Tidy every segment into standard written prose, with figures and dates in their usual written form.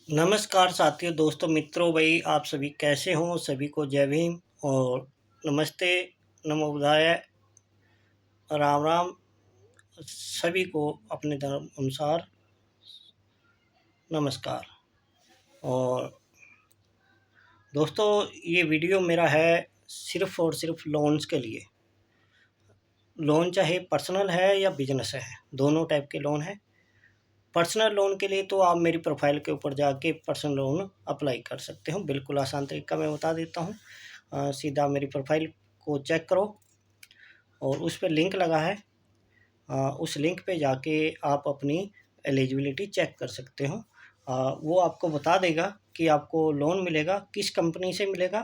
नमस्कार साथियों, दोस्तों, मित्रों, भाई आप सभी कैसे हों? सभी को जय भीम और नमस्ते, नमो बुद्धाय, राम राम। सभी को अपने धर्म अनुसार नमस्कार। और दोस्तों, ये वीडियो मेरा है सिर्फ़ और सिर्फ लोन्स के लिए। लोन चाहे पर्सनल है या बिजनेस है, दोनों टाइप के लोन है। पर्सनल लोन के लिए तो आप मेरी प्रोफाइल के ऊपर जाके पर्सनल लोन अप्लाई कर सकते हो। बिल्कुल आसान तरीका मैं बता देता हूँ। सीधा मेरी प्रोफाइल को चेक करो और उस पे लिंक लगा है। उस लिंक पे जाके आप अपनी एलिजिबिलिटी चेक कर सकते हो। वो आपको बता देगा कि आपको लोन मिलेगा, किस कंपनी से मिलेगा,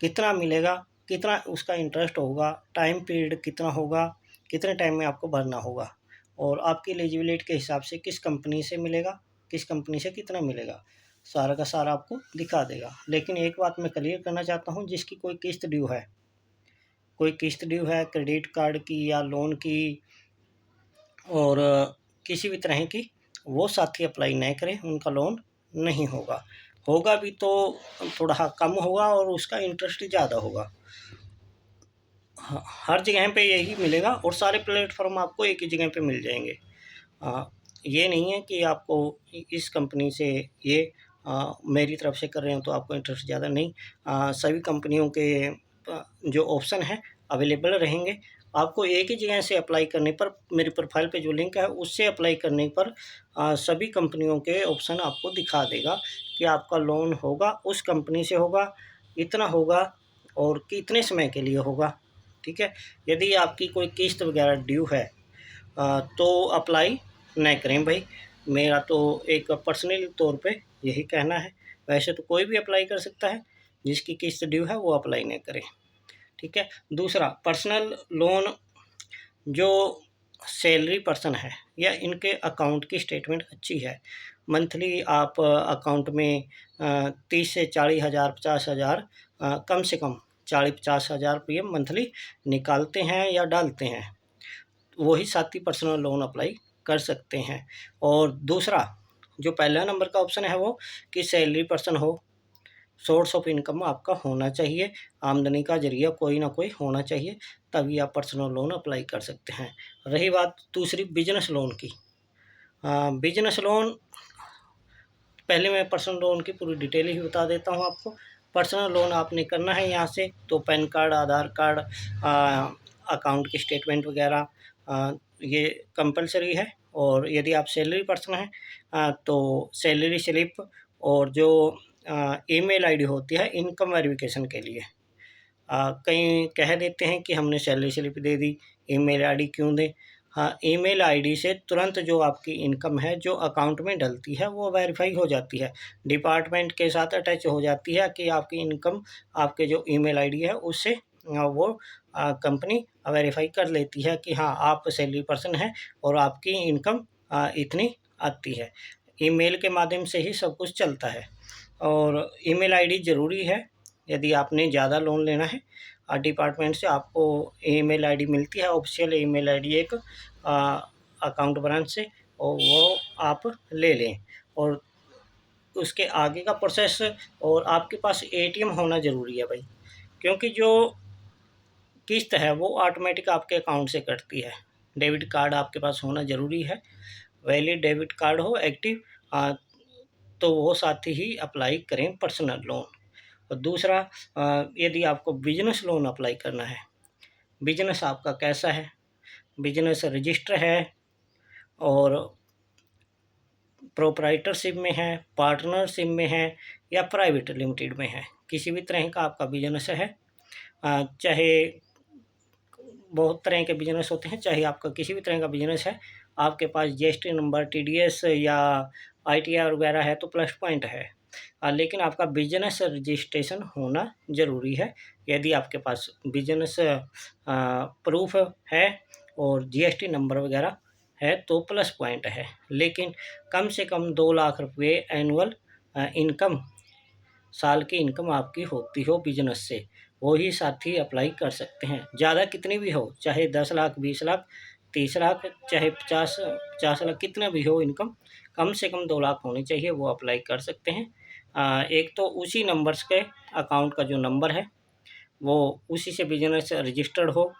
कितना मिलेगा, कितना उसका इंटरेस्ट होगा, टाइम पीरियड कितना होगा, कितने टाइम में आपको भरना होगा और आपकी एलिजिबिलिटी के हिसाब से किस कंपनी से मिलेगा, किस कंपनी से कितना मिलेगा, सारा का सारा आपको दिखा देगा। लेकिन एक बात मैं क्लियर करना चाहता हूँ, जिसकी कोई किस्त ड्यू है क्रेडिट कार्ड की या लोन की और किसी भी तरह की, वो साथी अप्लाई नहीं करें, उनका लोन नहीं होगा। होगा भी तो थोड़ा कम होगा और उसका इंटरेस्ट ज़्यादा होगा। हर जगह पे यही मिलेगा और सारे प्लेटफॉर्म आपको एक ही जगह पे मिल जाएंगे। ये नहीं है कि आपको इस कंपनी से ये मेरी तरफ से कर रहे हो तो आपको इंटरेस्ट ज़्यादा नहीं। सभी कंपनियों के जो ऑप्शन है अवेलेबल रहेंगे। आपको एक ही जगह से अप्लाई करने पर, मेरी प्रोफाइल पे जो लिंक है उससे अप्लाई करने पर सभी कंपनियों के ऑप्शन आपको दिखा देगा कि आपका लोन होगा, उस कंपनी से होगा, इतना होगा और कितने समय के लिए होगा। ठीक है। यदि आपकी कोई किस्त वगैरह ड्यू है तो अप्लाई नहीं करें भाई। मेरा तो एक पर्सनल तौर पे यही कहना है। वैसे तो कोई भी अप्लाई कर सकता है, जिसकी किस्त ड्यू है वो अप्लाई नहीं करें। ठीक है। दूसरा, पर्सनल लोन जो सैलरी पर्सन है या इनके अकाउंट की स्टेटमेंट अच्छी है, मंथली आप अकाउंट में 30 से 40 हज़ार 50 हज़ार, कम से कम 40-50 हज़ार रुपये मंथली निकालते हैं या डालते हैं, वही साथी पर्सनल लोन अप्लाई कर सकते हैं। और दूसरा, जो पहला नंबर का ऑप्शन है वो कि सैलरी पर्सन हो, सोर्स ऑफ इनकम आपका होना चाहिए, आमदनी का ज़रिया कोई ना कोई होना चाहिए, तभी आप पर्सनल लोन अप्लाई कर सकते हैं। रही बात दूसरी बिजनेस लोन की, बिजनेस लोन, पहले मैं पर्सनल लोन की पूरी डिटेल ही बता देता हूँ आपको। पर्सनल लोन आपने करना है यहाँ से तो पैन कार्ड, आधार कार्ड, अकाउंट की स्टेटमेंट वगैरह, ये कंपलसरी है। और यदि आप सैलरी पर्सन हैं तो सैलरी स्लिप और जो ईमेल आईडी होती है इनकम वेरिफिकेशन के लिए। कई कह देते हैं कि हमने सैलरी स्लिप दे दी, ईमेल आईडी क्यों दें? हाँ, ईमेल आईडी से तुरंत जो आपकी इनकम है जो अकाउंट में डलती है वो वेरीफाई हो जाती है, डिपार्टमेंट के साथ अटैच हो जाती है कि आपकी इनकम आपके जो ईमेल आईडी है उससे वो कंपनी वेरीफाई कर लेती है कि हाँ आप सैलरी पर्सन हैं और आपकी इनकम इतनी आती है। ईमेल के माध्यम से ही सब कुछ चलता है और ईमेल आईडी ज़रूरी है। यदि आपने ज़्यादा लोन लेना है डिपार्टमेंट से आपको ईमेल आईडी मिलती है, ऑफिशियल ईमेल आईडी एक अकाउंट ब्रांच से, और वो आप ले लें। और उसके आगे का प्रोसेस, और आपके पास एटीएम होना ज़रूरी है भाई, क्योंकि जो किस्त है वो ऑटोमेटिक आपके अकाउंट से कटती है। डेबिट कार्ड आपके पास होना ज़रूरी है, वैलिड डेबिट कार्ड हो एक्टिव, तो वो साथ ही अप्लाई करें पर्सनल लोन। और दूसरा, यदि आपको बिजनेस लोन अप्लाई करना है, बिजनेस आपका कैसा है, बिजनेस रजिस्टर है और प्रोप्राइटरशिप में है, पार्टनरशिप में है या प्राइवेट लिमिटेड में है, किसी भी तरह का आपका बिजनेस है, चाहे बहुत तरह के बिजनेस होते हैं, चाहे आपका किसी भी तरह का बिजनेस है, आपके पास जीएसटी नंबर, टीडीएस या आईटीआर वगैरह है तो प्लस पॉइंट है। लेकिन आपका बिजनेस रजिस्ट्रेशन होना ज़रूरी है। यदि आपके पास बिजनेस प्रूफ है और जीएसटी नंबर वगैरह है तो प्लस पॉइंट है। लेकिन कम से कम 2 लाख रुपये एनुअल इनकम, साल की इनकम आपकी होती हो बिजनेस से, वो ही साथी अप्लाई कर सकते हैं। ज़्यादा कितनी भी हो, चाहे 10 लाख, 20 लाख, 30 लाख, चाहे 50 लाख, कितना भी हो इनकम, कम से कम 2 लाख होनी चाहिए, वो अप्लाई कर सकते हैं। एक तो उसी नंबर्स के अकाउंट का जो नंबर है वो उसी से बिज़नेस रजिस्टर्ड हो,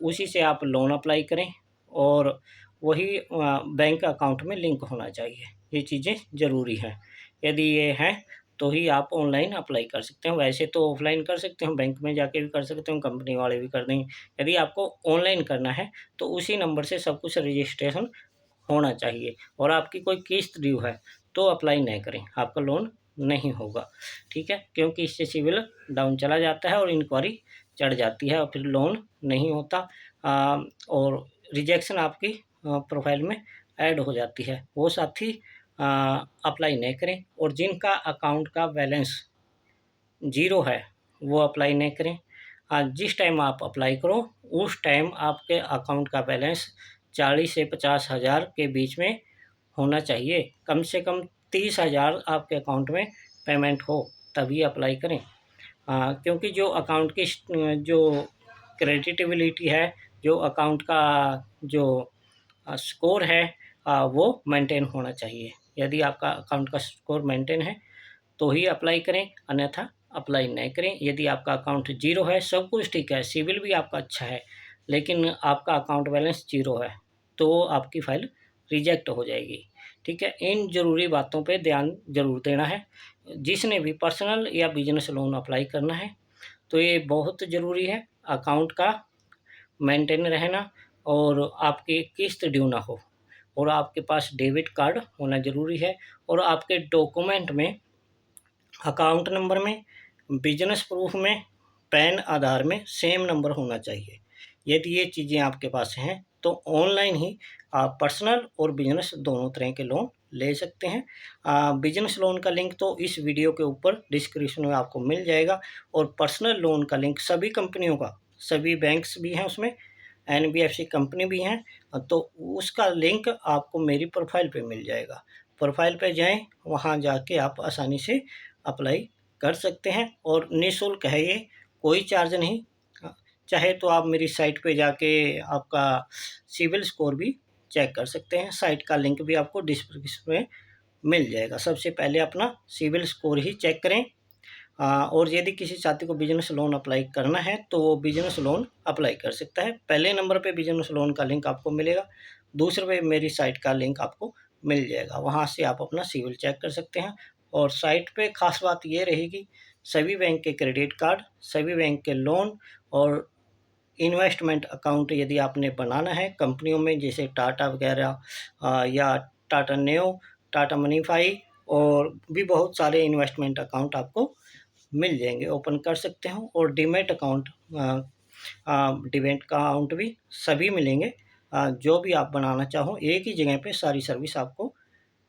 उसी से आप लोन अप्लाई करें और वही बैंक अकाउंट में लिंक होना चाहिए। ये चीज़ें ज़रूरी हैं। यदि ये हैं तो ही आप ऑनलाइन अप्लाई कर सकते हैं। वैसे तो ऑफ़लाइन कर सकते हो, बैंक में जाके भी कर सकते हो, कंपनी वाले भी कर देंगे। यदि आपको ऑनलाइन करना है तो उसी नंबर से सब कुछ रजिस्ट्रेशन होना चाहिए और आपकी कोई किस्त ड्यू है तो अप्लाई नहीं करें, आपका लोन नहीं होगा, ठीक है? क्योंकि इससे सिविल डाउन चला जाता है और इंक्वायरी चढ़ जाती है और फिर लोन नहीं होता, और रिजेक्शन आपकी प्रोफाइल में ऐड हो जाती है। वो साथी अप्लाई नहीं करें और जिनका अकाउंट का बैलेंस ज़ीरो है वो अप्लाई नहीं करें। जिस टाइम आप अप्लाई करो उस टाइम आपके अकाउंट का बैलेंस 40 से 50 हज़ार के बीच में होना चाहिए। कम से कम 30 हज़ार आपके अकाउंट में पेमेंट हो तभी अप्लाई करें। क्योंकि जो अकाउंट की जो क्रेडिटेबिलिटी है, जो अकाउंट का जो स्कोर है, वो मेंटेन होना चाहिए। यदि आपका अकाउंट का स्कोर मेंटेन है तो ही अप्लाई करें, अन्यथा अप्लाई नहीं करें। यदि आपका अकाउंट ज़ीरो है, सब कुछ ठीक है, सिविल भी आपका अच्छा है, लेकिन आपका अकाउंट बैलेंस ज़ीरो है, तो आपकी फ़ाइल रिजेक्ट हो जाएगी, ठीक है? इन ज़रूरी बातों पे ध्यान ज़रूर देना है। जिसने भी पर्सनल या बिज़नेस लोन अप्लाई करना है, तो ये बहुत ज़रूरी है, अकाउंट का मेंटेन रहना और आपकी किस्त ड्यू ना हो और आपके पास डेबिट कार्ड होना ज़रूरी है और आपके डॉक्यूमेंट में अकाउंट नंबर में, बिज़नेस प्रूफ में, पैन, आधार में सेम नंबर होना चाहिए। यदि ये चीज़ें आपके पास हैं तो ऑनलाइन ही आप पर्सनल और बिज़नेस दोनों तरह के लोन ले सकते हैं। बिज़नेस लोन का लिंक तो इस वीडियो के ऊपर डिस्क्रिप्शन में आपको मिल जाएगा और पर्सनल लोन का लिंक सभी कंपनियों का, सभी बैंक्स भी हैं उसमें, एनबीएफसी कंपनी भी हैं, तो उसका लिंक आपको मेरी प्रोफाइल पे मिल जाएगा। प्रोफाइल पे जाएँ, वहाँ जाके आप आसानी से अप्लाई कर सकते हैं और निःशुल्क है ये, कोई चार्ज नहीं। चाहे तो आप मेरी साइट पे जाके आपका सिविल स्कोर भी चेक कर सकते हैं। साइट का लिंक भी आपको डिस्क्रिप्शन में मिल जाएगा। सबसे पहले अपना सिविल स्कोर ही चेक करें। और यदि किसी साथी को बिज़नेस लोन अप्लाई करना है तो वो बिज़नेस लोन अप्लाई कर सकता है। पहले नंबर पे बिज़नेस लोन का लिंक आपको मिलेगा, दूसरे पे मेरी साइट का लिंक आपको मिल जाएगा। वहाँ से आप अपना सिविल चेक कर सकते हैं और साइट पे ख़ास बात ये रहेगी, सभी बैंक के क्रेडिट कार्ड, सभी बैंक के लोन और इन्वेस्टमेंट अकाउंट यदि आपने बनाना है कंपनियों में, जैसे टाटा वगैरह, या टाटा नेओ, टाटा मनीफाई और भी बहुत सारे इन्वेस्टमेंट अकाउंट आपको मिल जाएंगे, ओपन कर सकते हो। और डीमैट अकाउंट, डीमैट अकाउंट भी सभी मिलेंगे। जो भी आप बनाना चाहो एक ही जगह पे सारी सर्विस आपको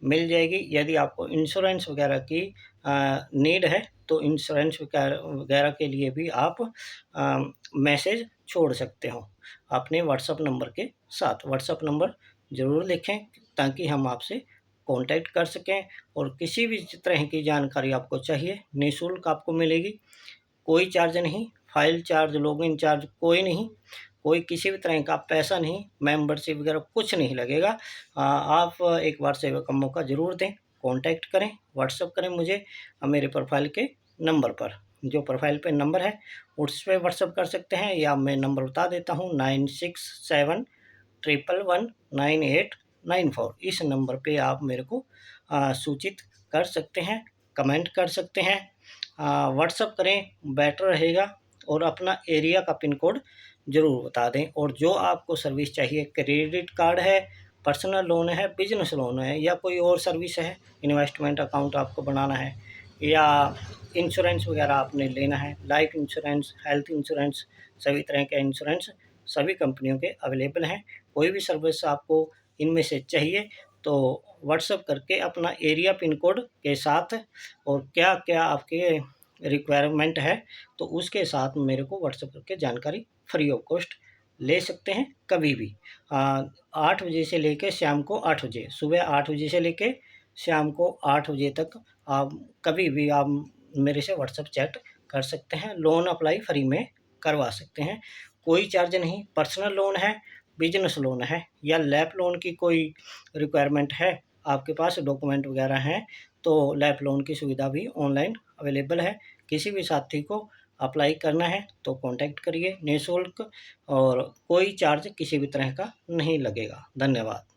मिल जाएगी। यदि आपको इंश्योरेंस वगैरह की नीड है तो इंश्योरेंस वगैरह के लिए भी आप मैसेज छोड़ सकते हो अपने व्हाट्सएप नंबर के साथ। व्हाट्सएप नंबर ज़रूर लिखें ताकि हम आपसे कांटेक्ट कर सकें और किसी भी तरह की जानकारी आपको चाहिए निःशुल्क आपको मिलेगी, कोई चार्ज नहीं, फाइल चार्ज, लॉगिन चार्ज कोई नहीं, कोई किसी भी तरह का पैसा नहीं, मेंबरशिप वगैरह कुछ नहीं लगेगा। आप एक बार सेवा का मौका ज़रूर दें, कांटेक्ट करें, व्हाट्सएप करें मुझे मेरे प्रोफाइल के नंबर पर। जो प्रोफाइल पे नंबर है उस पे व्हाट्सएप कर सकते हैं या मैं नंबर बता देता हूँ 9671119894। इस नंबर पे आप मेरे को सूचित कर सकते हैं, कमेंट कर सकते हैं, व्हाट्सएप करें बेटर रहेगा और अपना एरिया का पिन कोड ज़रूर बता दें। और जो आपको सर्विस चाहिए, क्रेडिट कार्ड है, पर्सनल लोन है, बिज़नेस लोन है या कोई और सर्विस है, इन्वेस्टमेंट अकाउंट आपको बनाना है या इंश्योरेंस वगैरह आपने लेना है, लाइफ इंश्योरेंस, हेल्थ इंश्योरेंस, सभी तरह के इंश्योरेंस सभी कंपनियों के अवेलेबल हैं। कोई भी सर्विस आपको इनमें से चाहिए तो व्हाट्सएप करके अपना एरिया पिन कोड के साथ और क्या-क्या आपके रिक्वायरमेंट है तो उसके साथ मेरे को व्हाट्सएप करके जानकारी फ्री ऑफ कॉस्ट ले सकते हैं कभी भी। 8 बजे से लेके शाम को 8 बजे, सुबह 8 बजे से लेके शाम को 8 बजे तक आप कभी भी आप मेरे से व्हाट्सएप चैट कर सकते हैं। लोन अप्लाई फ्री में करवा सकते हैं, कोई चार्ज नहीं। पर्सनल लोन है, बिज़नेस लोन है या लैप लोन की कोई रिक्वायरमेंट है आपके पास डॉक्यूमेंट वगैरह हैं तो लैप लोन की सुविधा भी ऑनलाइन अवेलेबल है। किसी भी साथी को अप्लाई करना है तो कॉन्टैक्ट करिए निःशुल्क, और कोई चार्ज किसी भी तरह का नहीं लगेगा। धन्यवाद।